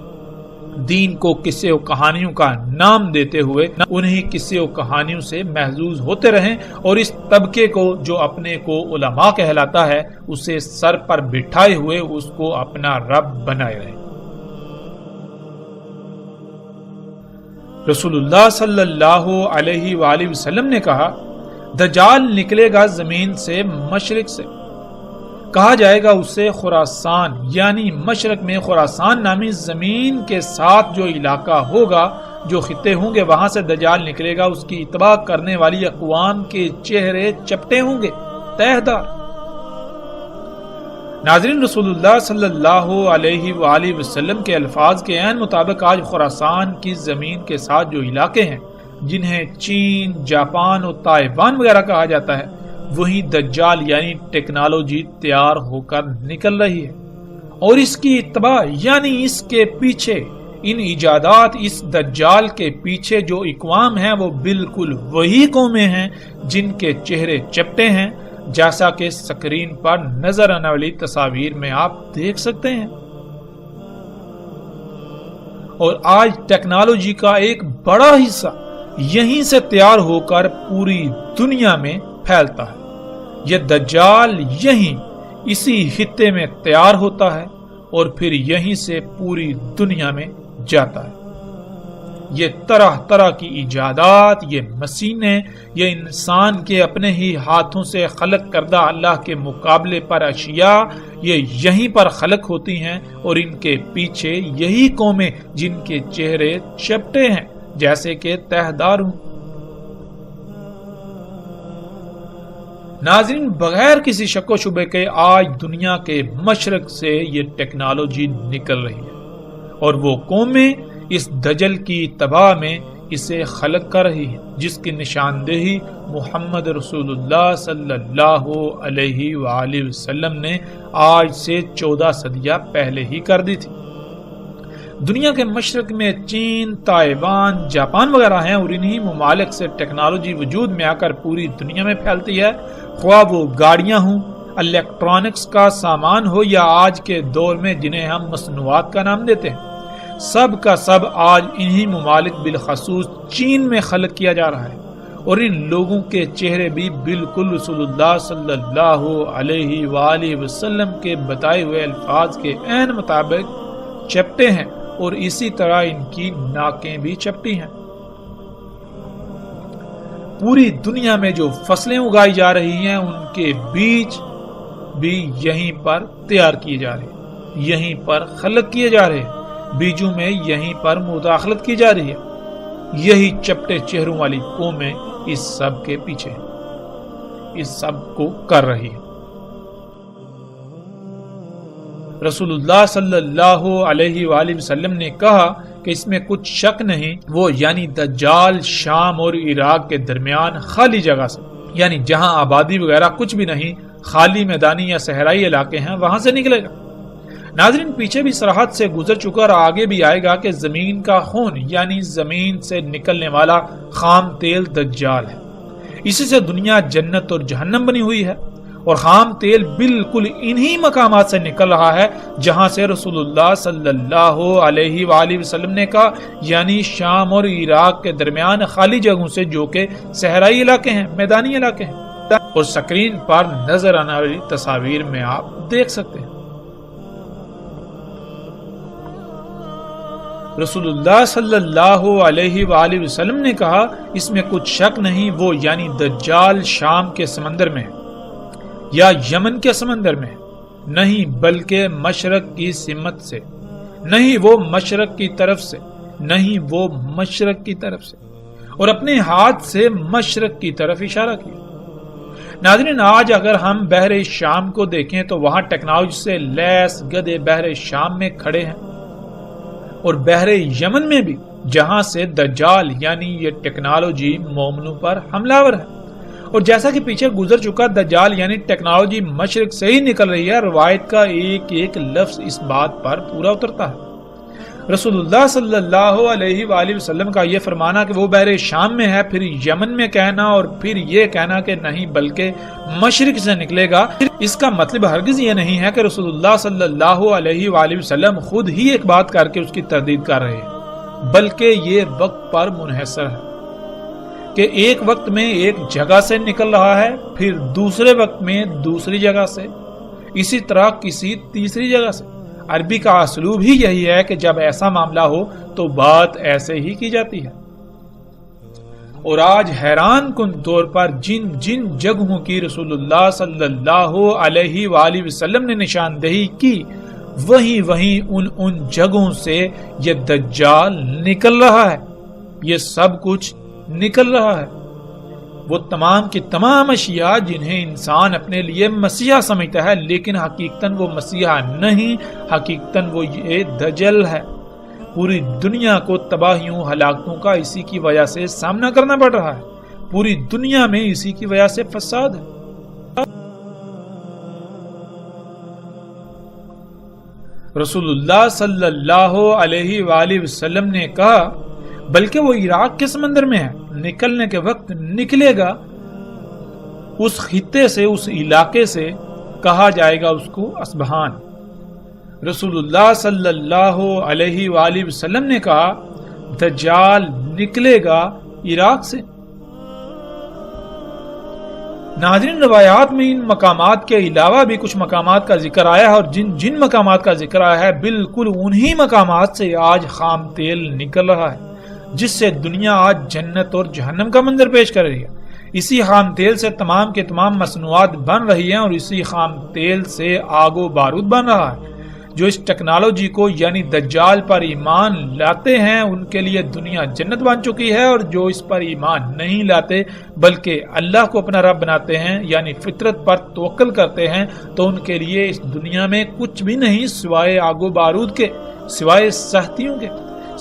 دین کو قصے و کہانیوں کا نام دیتے ہوئے انہی قصے و کہانیوں سے محظوظ ہوتے رہیں، اور اس طبقے کو جو اپنے کو علماء کہلاتا ہے اسے سر پر بٹھائے ہوئے اس کو اپنا رب بنائے رہیں۔ رسول اللہ صلی اللہ علیہ وآلہ وسلم نے کہا دجال نکلے گا زمین سے مشرق سے، کہا جائے گا اسے خراسان، یعنی مشرق میں خراسان نامی زمین کے ساتھ جو علاقہ ہوگا، جو خطے ہوں گے، وہاں سے دجال نکلے گا۔ اس کی اتباع کرنے والی اقوام کے چہرے چپٹے ہوں گے، تہ دار۔ ناظرین، رسول اللہ صلی اللہ علیہ وآلہ وسلم کے الفاظ کے عین مطابق آج خراسان کی زمین کے ساتھ جو علاقے ہیں، جنہیں چین، جاپان اور تائیوان وغیرہ کہا جاتا ہے، وہی دجال یعنی ٹیکنالوجی تیار ہو کر نکل رہی ہے، اور اس کی اتباع یعنی اس کے پیچھے، ان ایجادات، اس دجال کے پیچھے جو اقوام ہیں، وہ بالکل وہی قومیں ہیں جن کے چہرے چپٹے ہیں، جیسا کہ سکرین پر نظر آنے والی تصاویر میں آپ دیکھ سکتے ہیں۔ اور آج ٹیکنالوجی کا ایک بڑا حصہ یہیں سے تیار ہو کر پوری دنیا میں پھیلتا ہے۔ یہ دجال یہیں اسی خطے میں تیار ہوتا ہے اور پھر یہیں سے پوری دنیا میں جاتا ہے۔ یہ طرح طرح کی ایجادات، یہ مشینیں، یہ انسان کے اپنے ہی ہاتھوں سے خلق کردہ اللہ کے مقابلے پر اشیاء، یہ یہیں پر خلق ہوتی ہیں، اور ان کے پیچھے یہی قومیں جن کے چہرے چپٹے ہیں، جیسے کہ تہ دار ہوں۔ ناظرین، بغیر کسی شک و شبے کے آج دنیا کے مشرق سے یہ ٹیکنالوجی نکل رہی ہے، اور وہ قومیں اس دجل کی اتباع میں اسے خلق کر رہی ہے، جس کی نشاندہی محمد رسول اللہ صلی اللہ علیہ وآلہ وسلم نے آج سے 14 صدیاں پہلے ہی کر دی تھی۔ دنیا کے مشرق میں چین، تائیوان، جاپان وغیرہ ہیں، اور انہی ممالک سے ٹیکنالوجی وجود میں آ کر پوری دنیا میں پھیلتی ہے، خواہ وہ گاڑیاں ہوں، الیکٹرانکس کا سامان ہو، یا آج کے دور میں جنہیں ہم مصنوعات کا نام دیتے ہیں، سب کا سب آج انہی ممالک بالخصوص چین میں خلق کیا جا رہا ہے، اور ان لوگوں کے چہرے بھی بالکل رسول اللہ صلی اللہ علیہ وآلہ وسلم کے بتائے ہوئے الفاظ کے عین مطابق چپٹے ہیں، اور اسی طرح ان کی ناکیں بھی چپٹی ہیں۔ پوری دنیا میں جو فصلیں اگائی جا رہی ہیں، ان کے بیج بھی یہیں پر تیار کیے جا رہے ہیں، یہیں پر خلق کیے جا رہے ہیں، بیجوں میں یہیں پر مداخلت کی جا رہی ہے۔ یہی چپٹے چہروں والی قومیں اس سب کے پیچھے ہیں، اس سب کو کر رہی ہے۔ رسول اللہ صلی اللہ علیہ وآلہ وسلم نے کہا کہ اس میں کچھ شک نہیں، وہ یعنی دجال شام اور عراق کے درمیان خالی جگہ سے، یعنی جہاں آبادی وغیرہ کچھ بھی نہیں، خالی میدانی یا صحرائی علاقے ہیں، وہاں سے نکلے گا۔ ناظرین، پیچھے بھی سرحد سے گزر چکا اور آگے بھی آئے گا کہ زمین کا خون، یعنی زمین سے نکلنے والا خام تیل دجال ہے۔ اسی سے دنیا جنت اور جہنم بنی ہوئی ہے، اور خام تیل بالکل انہی مقامات سے نکل رہا ہے جہاں سے رسول اللہ صلی اللہ علیہ وآلہ وسلم نے کہا، یعنی شام اور عراق کے درمیان خالی جگہوں سے، جو کہ صحرائی علاقے ہیں، میدانی علاقے ہیں، اور سکرین پر نظر آنے والی تصاویر میں آپ دیکھ سکتے ہیں۔ رسول اللہ صلی اللہ علیہ وآلہ وسلم نے کہا، اس میں کچھ شک نہیں، وہ یعنی دجال شام کے سمندر میں یا یمن کے سمندر میں نہیں، بلکہ مشرق کی سمت سے، نہیں وہ مشرق کی طرف سے، نہیں وہ مشرق کی طرف سے، اور اپنے ہاتھ سے مشرق کی طرف اشارہ کیا۔ ناظرین، آج اگر ہم بحر شام کو دیکھیں تو وہاں ٹیکنالوجی سے لیس گدھے بحر شام میں کھڑے ہیں، اور بحر یمن میں بھی، جہاں سے دجال یعنی یہ ٹیکنالوجی مومنوں پر حملہ آور ہے۔ اور جیسا کہ پیچھے گزر چکا، دجال یعنی ٹیکنالوجی مشرق سے ہی نکل رہی ہے، روایت کا ایک ایک لفظ اس بات پر پورا اترتا ہے۔ رسول اللہ صلی اللہ علیہ وآلہ وسلم کا یہ فرمانا کہ وہ بحر شام میں ہے، پھر یمن میں کہنا، اور پھر یہ کہنا کہ نہیں بلکہ مشرق سے نکلے گا، اس کا مطلب ہرگز یہ نہیں ہے کہ رسول اللہ صلی اللہ علیہ وآلہ وسلم خود ہی ایک بات کر کے اس کی تردید کر رہے ہیں، بلکہ یہ وقت پر منحصر ہے کہ ایک وقت میں ایک جگہ سے نکل رہا ہے، پھر دوسرے وقت میں دوسری جگہ سے، اسی طرح کسی تیسری جگہ سے۔ عربی کا اسلوب ہی یہی ہے کہ جب ایسا معاملہ ہو تو بات ایسے ہی کی جاتی ہے۔ اور آج حیران کن طور پر جن جن جگہوں کی رسول اللہ صلی اللہ علیہ وآلہ وسلم نے نشاندہی کی، وہیں ان جگہوں سے یہ دجال نکل رہا ہے، یہ سب کچھ نکل رہا ہے۔ وہ تمام کی تمام اشیاء جنہیں انسان اپنے لیے مسیحا سمجھتا ہے، لیکن حقیقتاً وہ مسیحا نہیں، حقیقتاً وہ یہ دجل ہے۔ پوری دنیا کو تباہیوں ہلاکتوں کا اسی کی وجہ سے سامنا کرنا پڑ رہا ہے، پوری دنیا میں اسی کی وجہ سے فساد ہے۔ رسول اللہ صلی اللہ علیہ وآلہ وسلم نے کہا بلکہ وہ عراق کے سمندر میں ہے، نکلنے کے وقت نکلے گا، اس خطے سے، اس علاقے سے کہا جائے گا اس کو اصبہان۔ رسول اللہ صلی اللہ علیہ وآلہ وسلم نے کہا دجال نکلے گا عراق سے۔ ناظرین، روایات میں ان مقامات کے علاوہ بھی کچھ مقامات کا ذکر آیا ہے، اور جن مقامات کا ذکر آیا ہے بالکل انہی مقامات سے آج خام تیل نکل رہا ہے، جس سے دنیا آج جنت اور جہنم کا منظر پیش کر رہی ہے۔ اسی خام تیل سے تمام کے تمام مصنوعات بن رہی ہیں، اور اسی خام تیل سے آگ و بارود بن رہا ہے۔ جو اس ٹیکنالوجی کو یعنی دجال پر ایمان لاتے ہیں ان کے لیے دنیا جنت بن چکی ہے، اور جو اس پر ایمان نہیں لاتے بلکہ اللہ کو اپنا رب بناتے ہیں یعنی فطرت پر توکل کرتے ہیں، تو ان کے لیے اس دنیا میں کچھ بھی نہیں سوائے آگ و بارود کے، سوائے سختیوں کے،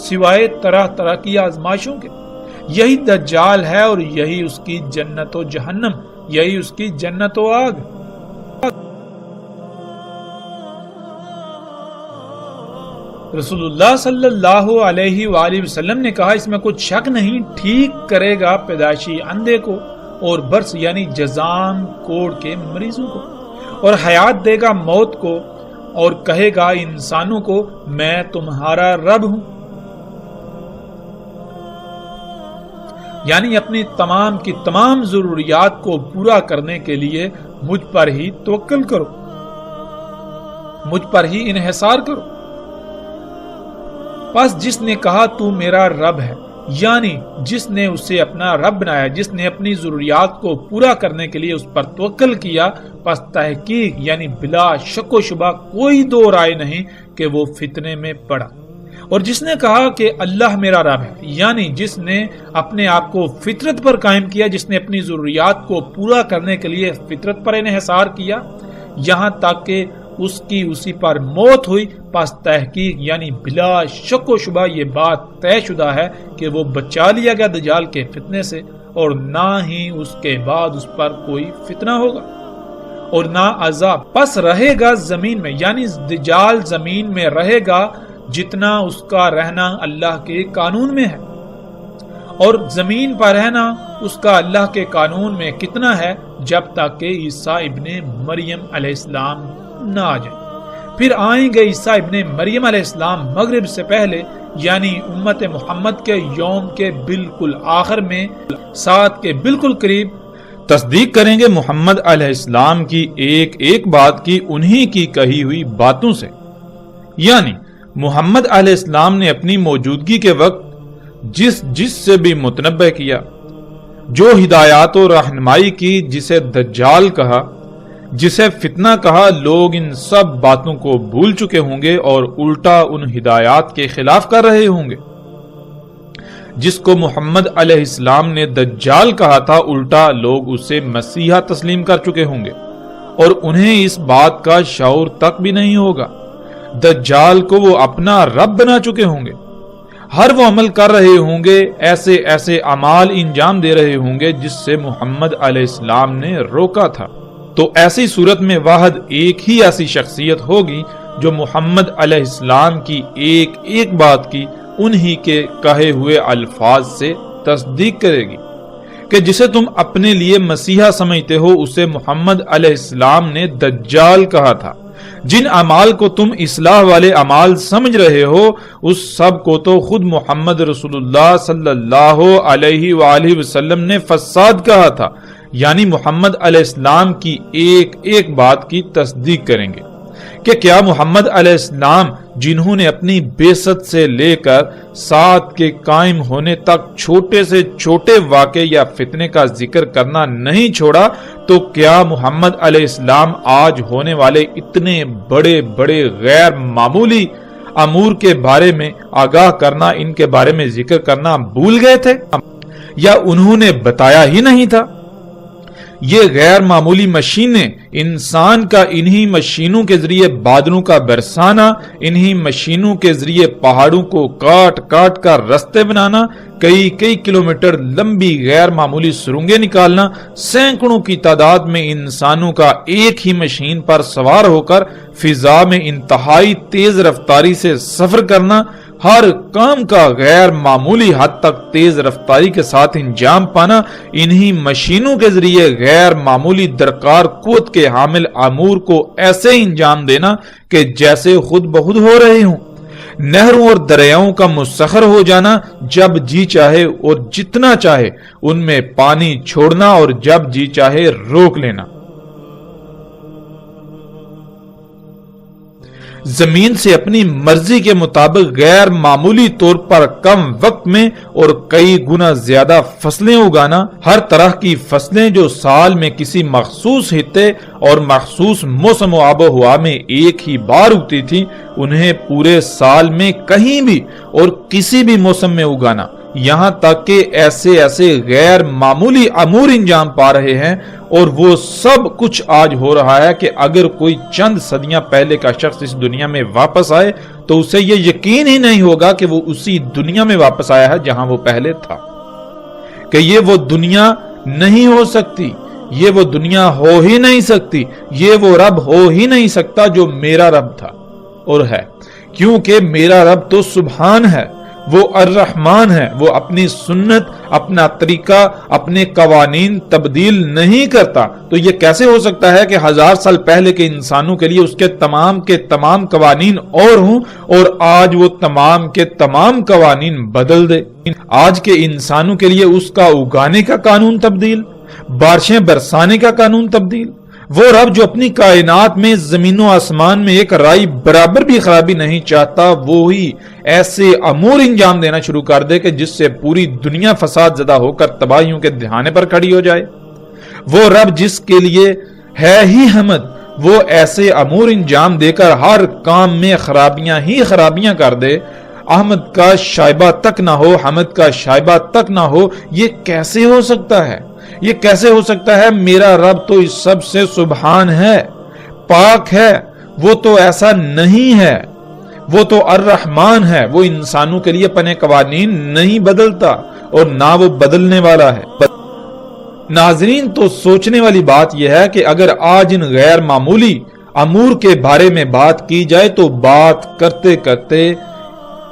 سوائے طرح طرح کی آزمائشوں کے۔ یہی دجال ہے اور یہی اس کی جنت و جہنم، یہی اس کی جنت و آگ۔ رسول اللہ صلی اللہ علیہ وآلہ وسلم نے کہا اس میں کچھ شک نہیں، ٹھیک کرے گا پیدائشی اندھے کو اور برس یعنی جزام کوڑ کے مریضوں کو، اور حیات دے گا موت کو، اور کہے گا انسانوں کو میں تمہارا رب ہوں، یعنی اپنی تمام کی تمام ضروریات کو پورا کرنے کے لیے مجھ پر ہی توکل کرو، مجھ پر ہی انحصار کرو۔ پس جس نے کہا تو میرا رب ہے، یعنی جس نے اسے اپنا رب بنایا، جس نے اپنی ضروریات کو پورا کرنے کے لیے اس پر توکل کیا، پس تحقیق یعنی بلا شک و شبہ کوئی دو رائے نہیں کہ وہ فتنے میں پڑا۔ اور جس نے کہا کہ اللہ میرا رب ہے، یعنی جس نے اپنے آپ کو فطرت پر قائم کیا، جس نے اپنی ضروریات کو پورا کرنے کے لیے فطرت پر انحصار کیا یہاں تک کہ اس کی اسی پر موت ہوئی، پس تحقیق یعنی بلا شک و شبہ یہ بات طے شدہ ہے کہ وہ بچا لیا گیا دجال کے فتنے سے، اور نہ ہی اس کے بعد اس پر کوئی فتنہ ہوگا اور نہ عذاب۔ پس رہے گا زمین میں، یعنی دجال زمین میں رہے گا جتنا اس کا رہنا اللہ کے قانون میں ہے، اور زمین پر رہنا اس کا اللہ کے قانون میں کتنا ہے، جب تک کہ عیسیٰ ابن مریم علیہ السلام نہ آ جائے۔ پھر آئیں گے عیسیٰ ابن مریم علیہ السلام مغرب سے پہلے، یعنی امت محمد کے یوم کے بالکل آخر میں، سات کے بالکل قریب، تصدیق کریں گے محمد علیہ السلام کی ایک ایک بات کی انہی کی کہی ہوئی باتوں سے، یعنی محمد علیہ السلام نے اپنی موجودگی کے وقت جس سے بھی متنبہ کیا، جو ہدایات و رہنمائی کی، جسے دجال کہا، جسے فتنہ کہا، لوگ ان سب باتوں کو بھول چکے ہوں گے اور الٹا ان ہدایات کے خلاف کر رہے ہوں گے۔ جس کو محمد علیہ السلام نے دجال کہا تھا، الٹا لوگ اسے مسیحا تسلیم کر چکے ہوں گے، اور انہیں اس بات کا شعور تک بھی نہیں ہوگا۔ دجال کو وہ اپنا رب بنا چکے ہوں گے، ہر وہ عمل کر رہے ہوں گے، ایسے ایسے اعمال انجام دے رہے ہوں گے جس سے محمد علیہ السلام نے روکا تھا۔ تو ایسی صورت میں واحد ایک ہی ایسی شخصیت ہوگی جو محمد علیہ السلام کی ایک ایک بات کی انہی کے کہے ہوئے الفاظ سے تصدیق کرے گی، کہ جسے تم اپنے لیے مسیحا سمجھتے ہو اسے محمد علیہ السلام نے دجال کہا تھا۔ جن اعمال کو تم اصلاح والے اعمال سمجھ رہے ہو اس سب کو تو خود محمد رسول اللہ صلی اللہ علیہ وآلہ وسلم نے فساد کہا تھا، یعنی محمد علیہ السلام کی ایک ایک بات کی تصدیق کریں گے کہ کیا محمد علیہ السلام جنہوں نے اپنی بعثت سے لے کر ساتھ کے قائم ہونے تک چھوٹے سے چھوٹے واقعے یا فتنے کا ذکر کرنا نہیں چھوڑا، تو کیا محمد علیہ السلام آج ہونے والے اتنے بڑے بڑے غیر معمولی امور کے بارے میں آگاہ کرنا، ان کے بارے میں ذکر کرنا بھول گئے تھے، یا انہوں نے بتایا ہی نہیں تھا؟ یہ غیر معمولی مشینیں، انسان کا انہی مشینوں کے ذریعے بادلوں کا برسانا، انہی مشینوں کے ذریعے پہاڑوں کو کاٹ کاٹ کر رستے بنانا، کئی کئی کلومیٹر لمبی غیر معمولی سرنگیں نکالنا، سینکڑوں کی تعداد میں انسانوں کا ایک ہی مشین پر سوار ہو کر فضا میں انتہائی تیز رفتاری سے سفر کرنا، ہر کام کا غیر معمولی حد تک تیز رفتاری کے ساتھ انجام پانا، انہی مشینوں کے ذریعے غیر معمولی درکار قوت کے حامل امور کو ایسے انجام دینا کہ جیسے خود بخود ہو رہے ہوں، نہروں اور دریاؤں کا مسخر ہو جانا، جب جی چاہے اور جتنا چاہے ان میں پانی چھوڑنا اور جب جی چاہے روک لینا، زمین سے اپنی مرضی کے مطابق غیر معمولی طور پر کم وقت میں اور کئی گنا زیادہ فصلیں اگانا، ہر طرح کی فصلیں جو سال میں کسی مخصوص خطے اور مخصوص موسم و آب و ہوا میں ایک ہی بار اگتی تھی، انہیں پورے سال میں کہیں بھی اور کسی بھی موسم میں اگانا، یہاں تک کہ ایسے ایسے غیر معمولی امور انجام پا رہے ہیں، اور وہ سب کچھ آج ہو رہا ہے کہ اگر کوئی چند صدیاں پہلے کا شخص اس دنیا میں واپس آئے تو اسے یہ یقین ہی نہیں ہوگا کہ وہ اسی دنیا میں واپس آیا ہے جہاں وہ پہلے تھا، کہ یہ وہ دنیا نہیں ہو سکتی، یہ وہ دنیا ہو ہی نہیں سکتی، یہ وہ رب ہو ہی نہیں سکتا جو میرا رب تھا اور ہے، کیونکہ میرا رب تو سبحان ہے، وہ الرحمن ہے، وہ اپنی سنت، اپنا طریقہ، اپنے قوانین تبدیل نہیں کرتا، تو یہ کیسے ہو سکتا ہے کہ 1000 سال پہلے کے انسانوں کے لیے اس کے تمام قوانین اور ہوں اور آج وہ تمام کے تمام قوانین بدل دے؟ آج کے انسانوں کے لیے اس کا اگانے کا قانون تبدیل، بارشیں برسانے کا قانون تبدیل، وہ رب جو اپنی کائنات میں زمین و آسمان میں ایک رائی برابر بھی خرابی نہیں چاہتا، وہی ایسے امور انجام دینا شروع کر دے کہ جس سے پوری دنیا فساد زدہ ہو کر تباہیوں کے دہانے پر کھڑی ہو جائے، وہ رب جس کے لیے ہے ہی حمد، وہ ایسے امور انجام دے کر ہر کام میں خرابیاں ہی خرابیاں کر دے، احمد کا شائبہ تک نہ ہو، حمد کا شائبہ تک نہ ہو، یہ کیسے ہو سکتا ہے؟ یہ کیسے ہو سکتا ہے؟ میرا رب تو اس سب سے سبحان ہے، پاک ہے، وہ تو ایسا نہیں ہے، وہ تو الرحمن ہے، وہ انسانوں کے لیے اپنے قوانین نہیں بدلتا اور نہ وہ بدلنے والا ہے۔ ناظرین، تو سوچنے والی بات یہ ہے کہ اگر آج ان غیر معمولی امور کے بارے میں بات کی جائے تو بات کرتے کرتے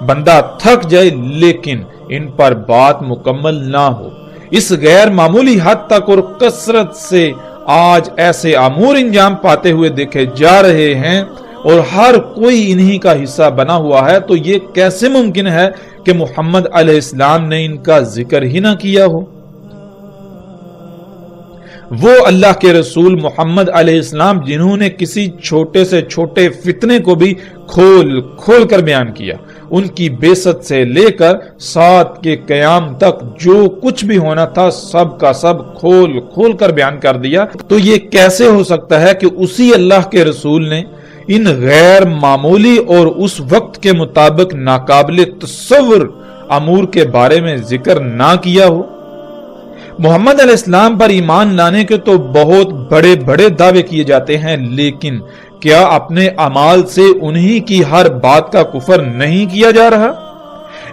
بندہ تھک جائے، لیکن ان پر بات مکمل نہ ہو۔ اس غیر معمولی حد تک اور کثرت سے آج ایسے امور انجام پاتے ہوئے دیکھے جا رہے ہیں اور ہر کوئی انہی کا حصہ بنا ہوا ہے، تو یہ کیسے ممکن ہے کہ محمد علیہ السلام نے ان کا ذکر ہی نہ کیا ہو؟ وہ اللہ کے رسول محمد علیہ السلام جنہوں نے کسی چھوٹے سے چھوٹے فتنے کو بھی کھول کھول کر بیان کیا، ان کی بعثت سے لے کر ساتھ کے قیام تک جو کچھ بھی ہونا تھا سب کا سب کھول کھول کر بیان کر دیا، تو یہ کیسے ہو سکتا ہے کہ اسی اللہ کے رسول نے ان غیر معمولی اور اس وقت کے مطابق ناقابل تصور امور کے بارے میں ذکر نہ کیا ہو؟ محمد علیہ السلام پر ایمان لانے کے تو بہت بڑے بڑے دعوے کیے جاتے ہیں، لیکن کیا اپنے اعمال سے انہی کی ہر بات کا کفر نہیں کیا جا رہا؟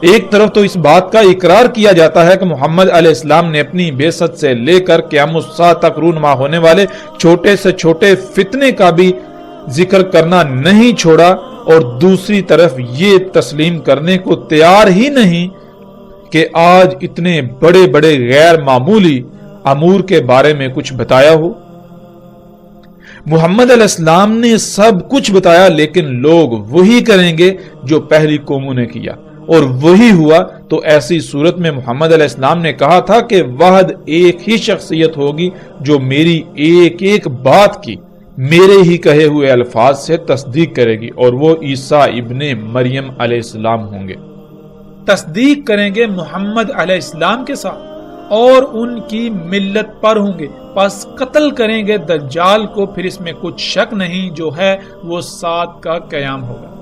ایک طرف تو اس بات کا اقرار کیا جاتا ہے کہ محمد علیہ السلام نے اپنی بعثت سے لے کر قیام الساعہ تک رونما ہونے والے چھوٹے سے چھوٹے فتنے کا بھی ذکر کرنا نہیں چھوڑا، اور دوسری طرف یہ تسلیم کرنے کو تیار ہی نہیں کہ آج اتنے بڑے بڑے غیر معمولی امور کے بارے میں کچھ بتایا ہو۔ محمد علیہ السلام نے سب کچھ بتایا، لیکن لوگ وہی کریں گے جو پہلی قوموں نے کیا، اور وہی ہوا۔ تو ایسی صورت میں محمد علیہ السلام نے کہا تھا کہ واحد ایک ہی شخصیت ہوگی جو میری ایک ایک بات کی میرے ہی کہے ہوئے الفاظ سے تصدیق کرے گی اور وہ عیسیٰ ابن مریم علیہ السلام ہوں گے۔ تصدیق کریں گے محمد علیہ السلام کے ساتھ اور ان کی ملت پر ہوں گے، پس قتل کریں گے دجال کو، پھر اس میں کچھ شک نہیں، جو ہے وہ 7 کا قیام ہوگا۔